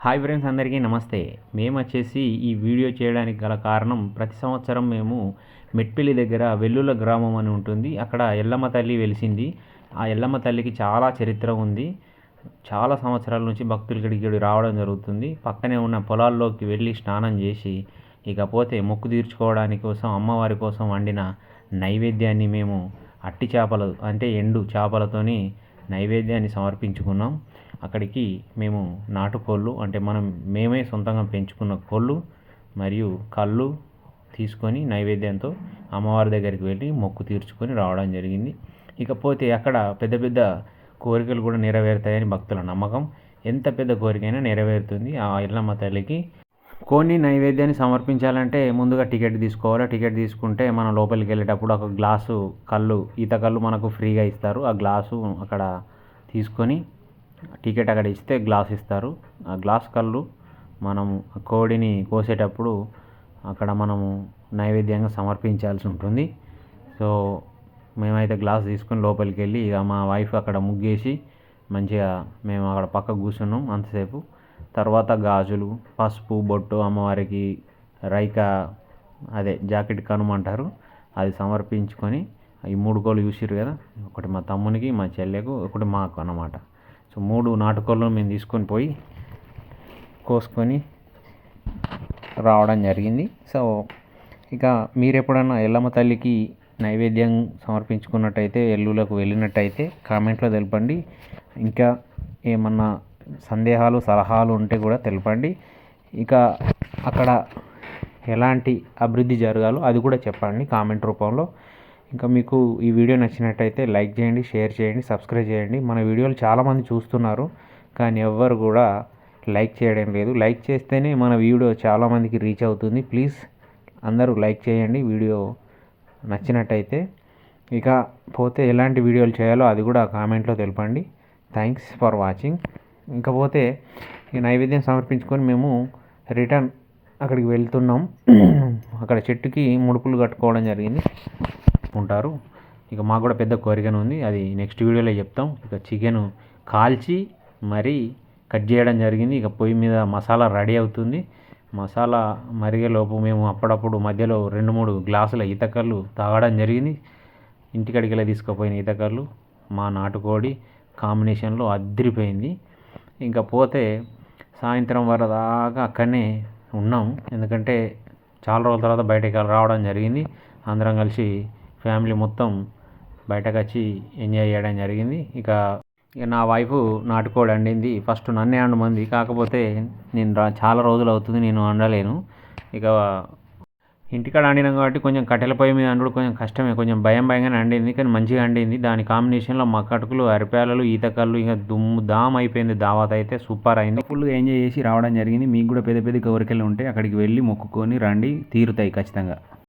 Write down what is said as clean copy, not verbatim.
Hi friends, అందరికీ నమస్తే. మేము వచ్చేసి ఈ వీడియో చేయడానికి గల కారణం, ప్రతి సంవత్సరం మేము మెట్పల్లి దగ్గర వెల్లుల గ్రామం అని ఉంటుంది. అక్కడ ఎల్లమ్మ తల్లి వెలిసింది. ఆ ఎల్లమ్మ తల్లికి చాలా చరిత్ర ఉంది. చాలా సంవత్సరాల నుంచి భక్తులు ఇక్కడికి రావడం జరుగుతుంది. పక్కనే ఉన్న పొలాల్లోకి వెళ్ళి స్నానం చేసి ఇకపోతే మొక్కు తీర్చుకోవడానికి కోసం అమ్మవారి కోసం వండిన నైవేద్యాన్ని మేము అట్టి చేపలు అంటే ఎండు చేపలతోని నైవేద్యాన్ని సమర్పించుకున్నాం. అక్కడికి మేము నాటుకోళ్ళు అంటే మేమే సొంతంగా పెంచుకున్న కోళ్ళు మరియు కళ్ళు తీసుకొని నైవేద్యంతో అమ్మవారి దగ్గరికి వెళ్ళి మొక్కు తీర్చుకొని రావడం జరిగింది. ఇకపోతే అక్కడ పెద్ద పెద్ద కోరికలు కూడా నెరవేరుతాయని భక్తుల నమ్మకం. ఎంత పెద్ద కోరికైనా నెరవేరుతుంది ఆ ఎల్లమ్మ తల్లికి. కొన్ని నైవేద్యాన్ని సమర్పించాలంటే ముందుగా టికెట్ తీసుకోవాలి. టికెట్ తీసుకుంటే మనం లోపలికి వెళ్ళేటప్పుడు ఒక గ్లాసు కళ్ళు, ఈత కళ్ళు మనకు ఫ్రీగా ఇస్తారు. ఆ గ్లాసు అక్కడ తీసుకొని టికెట్ అక్కడ ఇస్తే గ్లాస్ ఇస్తారు. ఆ గ్లాస్ కళ్ళు మనము కోడిని కోసేటప్పుడు అక్కడ మనము నైవేద్యంగా సమర్పించాల్సి ఉంటుంది. సో మేమైతే గ్లాస్ తీసుకుని లోపలికి వెళ్ళి ఇక మా వైఫ్ అక్కడ ముగ్గేసి మంచిగా మేము అక్కడ పక్క కూర్చున్నాం అంతసేపు. తర్వాత గాజులు, పసుపు, బొట్టు, అమ్మవారికి రైక అదే జాకెట్ కనుమంటారు అది సమర్పించుకొని ఈ 3 కోళ్ళు చూసిర్రు కదా, ఒకటి మా తమ్మునికి, మా చెల్లెకు, ఒకటి మాకు అన్నమాట. సో 3 నాటుకోళ్ళు మేము తీసుకొని పోయి కోసుకొని రావడం జరిగింది. సో ఇక మీరు ఎప్పుడన్నా ఎల్లమ్మ తల్లికి నైవేద్యం సమర్పించుకున్నట్టయితే, ఎల్లులకు వెళ్ళినట్టయితే కామెంట్లో తెలపండి. ఇంకా ఏమన్నా సందేహాలు, సలహాలు ఉంటే కూడా తెలపండి. ఇక అక్కడ ఎలాంటి అభివృద్ధి జరగాలో అది కూడా చెప్పండి కామెంట్ రూపంలో. ఇంకా మీకు ఈ వీడియో నచ్చినట్టయితే లైక్ చేయండి, షేర్ చేయండి, సబ్స్క్రైబ్ చేయండి. మన వీడియోలు చాలామంది చూస్తున్నారు కానీ ఎవ్వరు కూడా లైక్ చేయడం లేదు. లైక్ చేస్తేనే మన వీడియో చాలామందికి రీచ్ అవుతుంది. ప్లీజ్ అందరూ లైక్ చేయండి వీడియో నచ్చినట్టయితే. ఇక పోతే ఎలాంటి వీడియోలు చేయాలో అది కూడా కామెంట్లో తెలపండి. Thanks for watching. ఇంకపోతే ఈ నైవేద్యం సమర్పించుకొని మేము రిటర్న్ అక్కడికి వెళ్తున్నాం. అక్కడ చెట్టుకి ముడుపులు కట్టుకోవడం జరిగింది ఉంటారు. ఇక మాకు కూడా పెద్ద కోరికను ఉంది, అది నెక్స్ట్ వీడియోలో చెప్తాం. ఇక చికెన్ కాల్చి మరీ కట్ చేయడం జరిగింది. ఇక పొయ్యి మీద మసాలా రెడీ అవుతుంది. మసాలా మరిగేలోపు మేము అప్పుడప్పుడు మధ్యలో 2-3 గ్లాసుల ఈతకళ్ళు తాగడం జరిగింది. ఇంటికడికి వెళ్ళి తీసుకుపోయిన ఈతకళ్ళు మా నాటుకోడి కాంబినేషన్లో అదిరిపోయింది. ఇంకా పోతే సాయంత్రం వరదాకా అక్కడనే ఉన్నాం. ఎందుకంటే చాలా రోజుల తర్వాత బయటకు రావడం జరిగింది. అందరం కలిసి ఫ్యామిలీ మొత్తం బయటకు వచ్చి ఎంజాయ్ చేయడం జరిగింది. ఇక నా వైఫ్ నాటుకోడి వండింది. ఫస్ట్ నన్నే వండమంది, కాకపోతే నేను చాలా రోజులు అవుతుంది నేను వండలేను. ఇక ఇంటికాడ వండినాం కాబట్టి కొంచెం కట్టెల పొయ్యి మీద వండుడు కొంచెం కష్టమే, కొంచెం భయంగానే వండింది. కానీ మంచిగా వండింది. దాని కాంబినేషన్లో మక్కటుకులు, అరిపాలలు, ఈతకళ్ళు, ఇంకా దామ్ అయిపోయింది. దావత్ అయితే సూపర్ అయింది. ఫుల్గా ఎంజాయ్ చేసి రావడం జరిగింది. మీకు కూడా పెద్ద పెద్ద కోరికలు ఉంటే అక్కడికి వెళ్ళి మొక్కుకొని రండి, తీరుతాయి ఖచ్చితంగా.